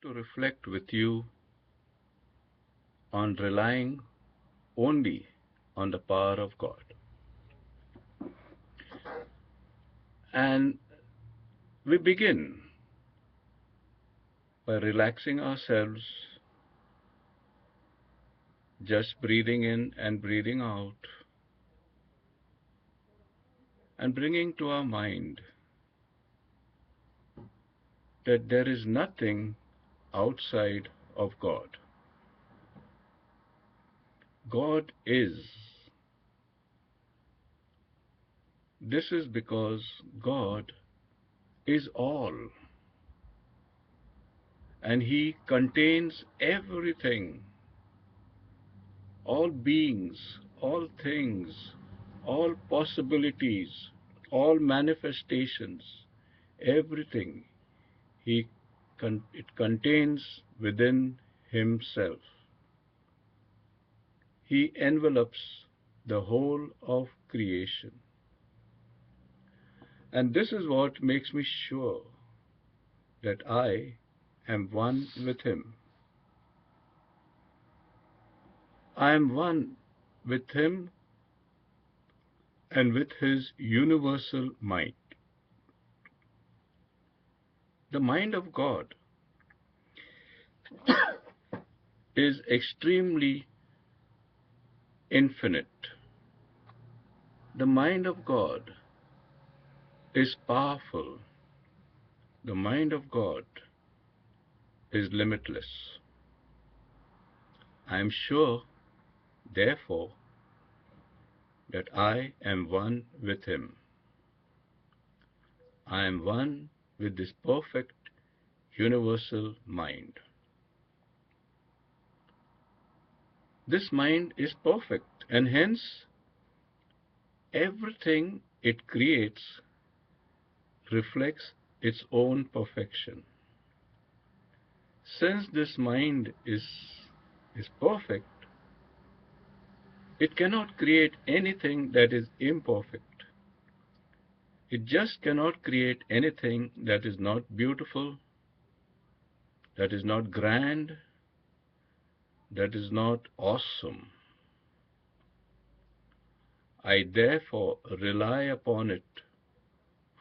to reflect with you on relying only on the power of God. And we begin by relaxing ourselves, just breathing in and breathing out, and bringing to our mind that there is nothing outside of God. God is. This is because God is all, and He contains everything, all beings, all things, all possibilities, all manifestations, everything it contains within Himself. He envelops the whole of creation. And this is what makes me sure that I am one with Him. I am one with Him and with His universal mind. The mind of God is extremely infinite. The mind of God is powerful. The mind of God is limitless. I am sure, therefore, that I am one with Him. I am one with this perfect universal mind. This mind is perfect, and hence everything it creates reflects its own perfection. Since this mind is perfect, it cannot create anything that is imperfect. It just cannot create anything that is not beautiful, that is not grand, that is not awesome. I therefore rely upon it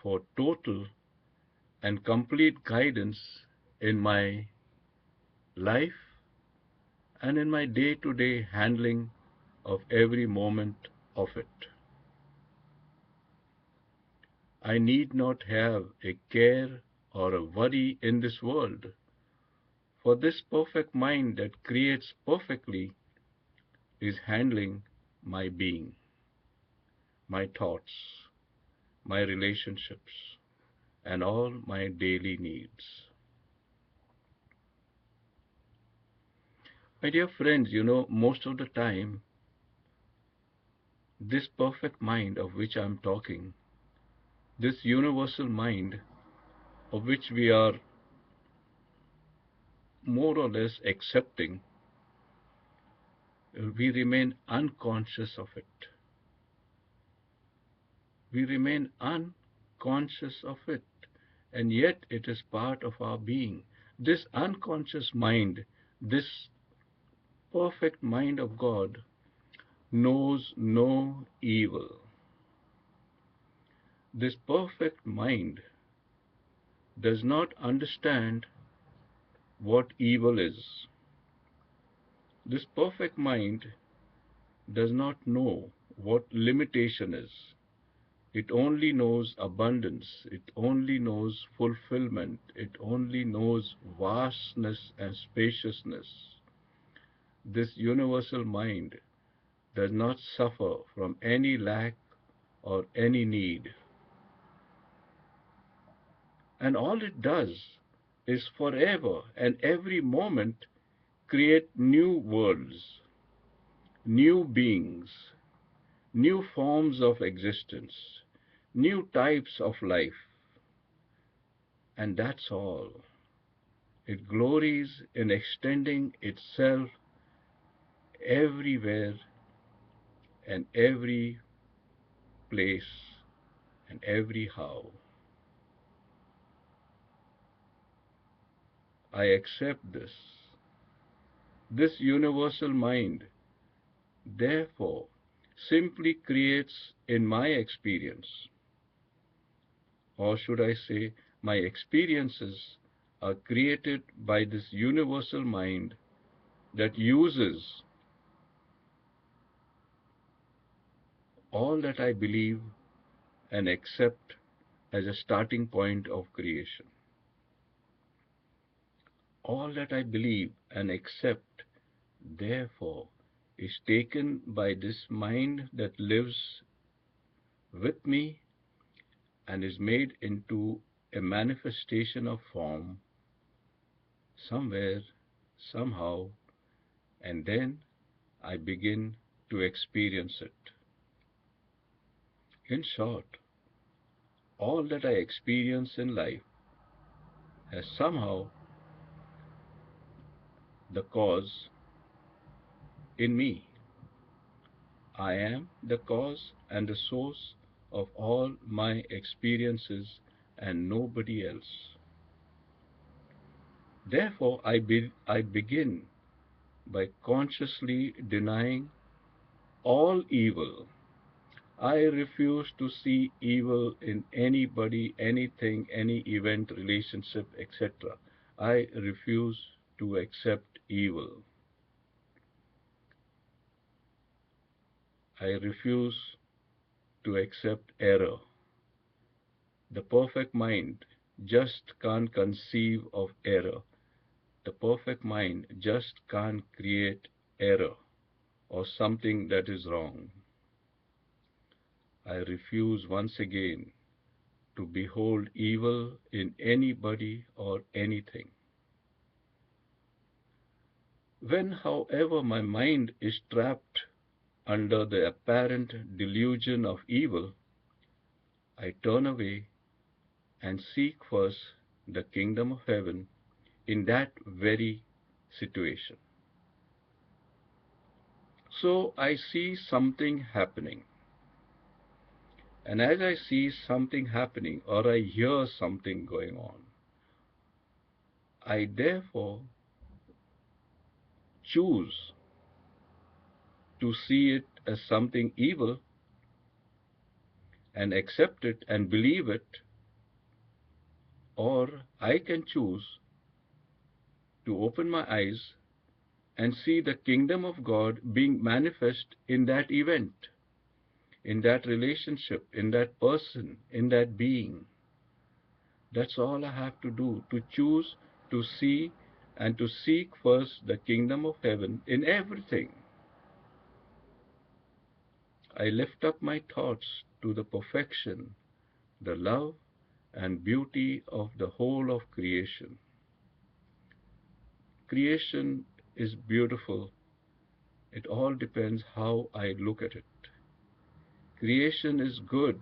for total and complete guidance in my life and in my day-to-day handling of every moment of it. I need not have a care or a worry in this world, for this perfect mind that creates perfectly is handling my being, my thoughts, my relationships, and all my daily needs. My dear friends, most of the time, this perfect mind of which I am talking, this universal mind of which we are more or less accepting, we remain unconscious of it. We remain unconscious of it, and yet it is part of our being. This unconscious mind, this perfect mind of God, knows no evil. This perfect mind does not understand what evil is. This perfect mind does not know what limitation is. It only knows abundance. It only knows fulfillment. It only knows vastness and spaciousness. This universal mind does not suffer from any lack or any need. And all it does is forever and every moment create new worlds, new beings, new forms of existence, new types of life. And that's all. It glories in extending itself everywhere and every place and every how. I accept this. This universal mind, therefore, simply creates in my experience, or should I say, my experiences are created by this universal mind that uses all that I believe and accept as a starting point of creation. All that I believe and accept, therefore, is taken by this mind that lives with me and is made into a manifestation of form somewhere, somehow, and then I begin to experience it. In short, all that I experience in life has somehow the cause in me. I am the cause and the source of all my experiences and nobody else. Therefore, I begin by consciously denying all evil. I refuse to see evil in anybody, anything, any event, relationship, etc. I refuse to accept evil. I refuse to accept error. The perfect mind just can't conceive of error. The perfect mind just can't create error or something that is wrong. I refuse once again to behold evil in anybody or anything. When, however, my mind is trapped under the apparent delusion of evil, I turn away and seek first the kingdom of heaven in that very situation. So I see something happening. And as I see something happening or I hear something going on, I therefore choose to see it as something evil and accept it and believe it, or I can choose to open my eyes and see the kingdom of God being manifest in that event, in that relationship, in that person, in that being. That's all I have to do, to choose to see and to seek first the kingdom of heaven in everything. I lift up my thoughts to the perfection, the love and beauty of the whole of creation. Creation is beautiful. It all depends how I look at it. Creation is good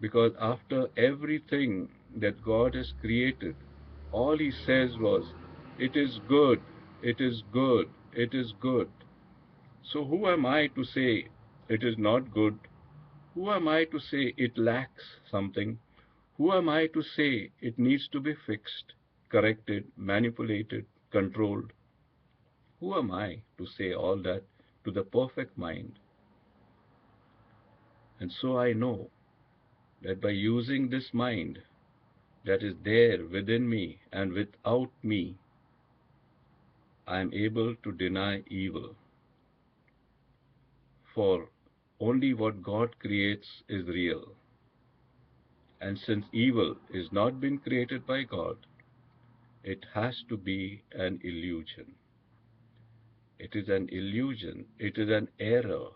because after everything that God has created, all He says was, "It is good, it is good, it is good." So who am I to say it is not good? Who am I to say it lacks something? Who am I to say it needs to be fixed, corrected, manipulated, controlled? Who am I to say all that to the perfect mind? And so I know that by using this mind that is there within me and without me, I am able to deny evil. For only what God creates is real. And since evil is not been created by God, it has to be an illusion. It is an illusion, it is an error,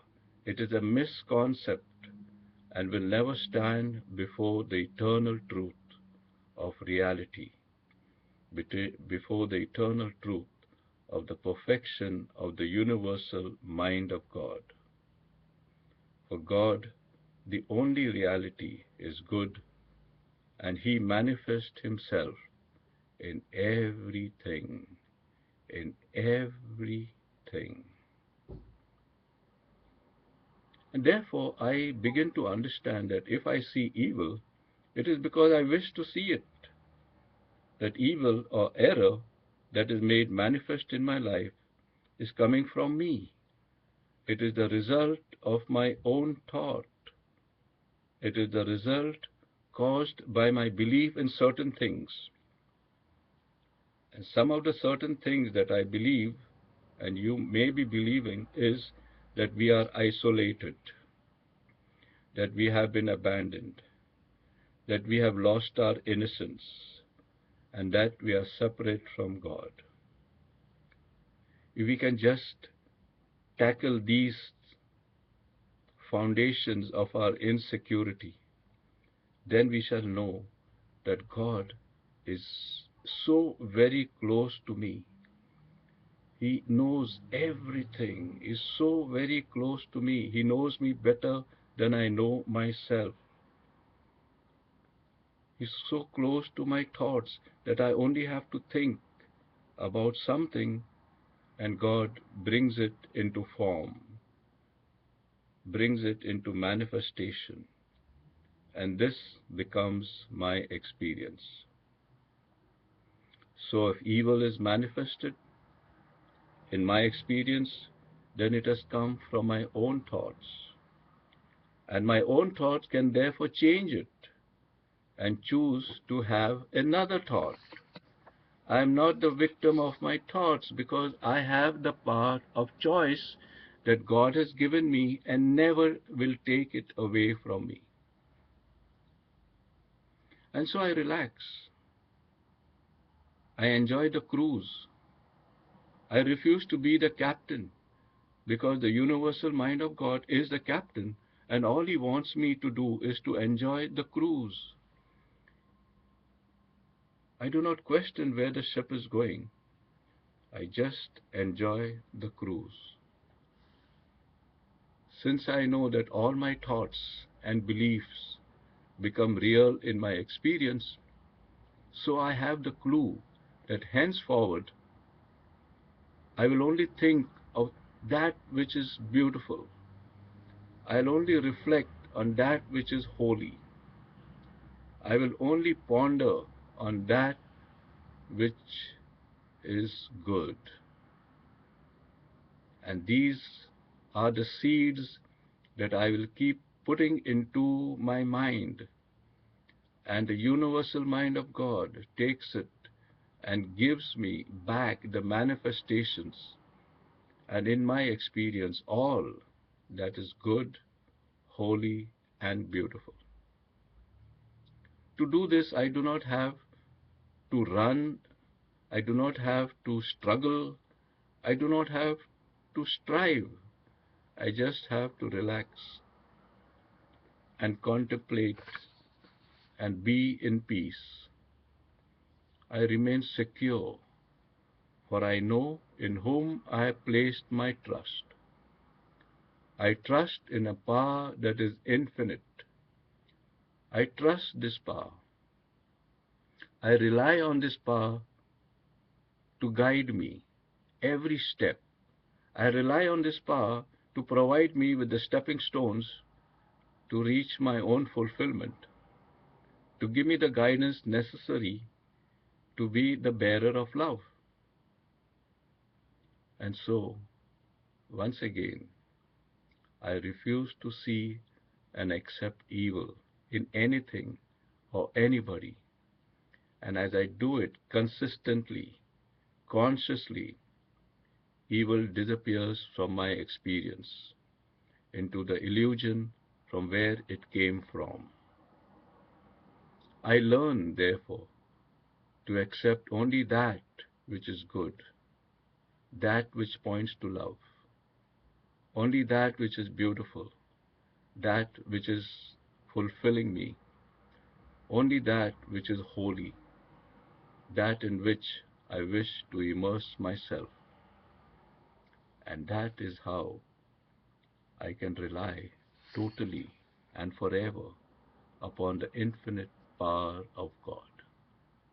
it is a misconcept, and will never stand before the eternal truth of reality, before the eternal truth of the perfection of the universal mind of God. For God, the only reality, is good, and He manifests Himself in everything, in everything. And therefore, I begin to understand that if I see evil, it is because I wish to see it. That evil or error that is made manifest in my life is coming from me. It is the result of my own thought. It is the result caused by my belief in certain things. And some of the certain things that I believe, and you may be believing, is that we are isolated, that we have been abandoned, that we have lost our innocence, and that we are separate from God. If we can just tackle these foundations of our insecurity, then we shall know that God is so very close to me. He knows everything, is so very close to me. He knows me better than I know myself. He's so close to my thoughts that I only have to think about something and God brings it into form, brings it into manifestation, and this becomes my experience. So if evil is manifested in my experience, then it has come from my own thoughts. And my own thoughts can therefore change it and choose to have another thought. I am not the victim of my thoughts because I have the power of choice that God has given me and never will take it away from me. And so I relax. I enjoy the cruise. I refuse to be the captain because the universal mind of God is the captain, and all He wants me to do is to enjoy the cruise. I do not question where the ship is going. I just enjoy the cruise. Since I know that all my thoughts and beliefs become real in my experience, so I have the clue that henceforward I will only think of that which is beautiful. I'll only reflect on that which is holy. I will only ponder on that which is good. And these are the seeds that I will keep putting into my mind. And the universal mind of God takes it and gives me back the manifestations, and in my experience, all that is good, holy, and beautiful. To do this, I do not have to run, I do not have to struggle, I do not have to strive. I just have to relax and contemplate and be in peace. I remain secure, for I know in whom I have placed my trust. I trust in a power that is infinite. I trust this power. I rely on this power to guide me every step. I rely on this power to provide me with the stepping stones to reach my own fulfillment, to give me the guidance necessary to be the bearer of love. And so, once again, I refuse to see and accept evil in anything or anybody. And as I do it consistently, consciously, evil disappears from my experience into the illusion from where it came from. I learn, therefore, to accept only that which is good, that which points to love, only that which is beautiful, that which is fulfilling me, only that which is holy, that in which I wish to immerse myself. And that is how I can rely totally and forever upon the infinite power of God.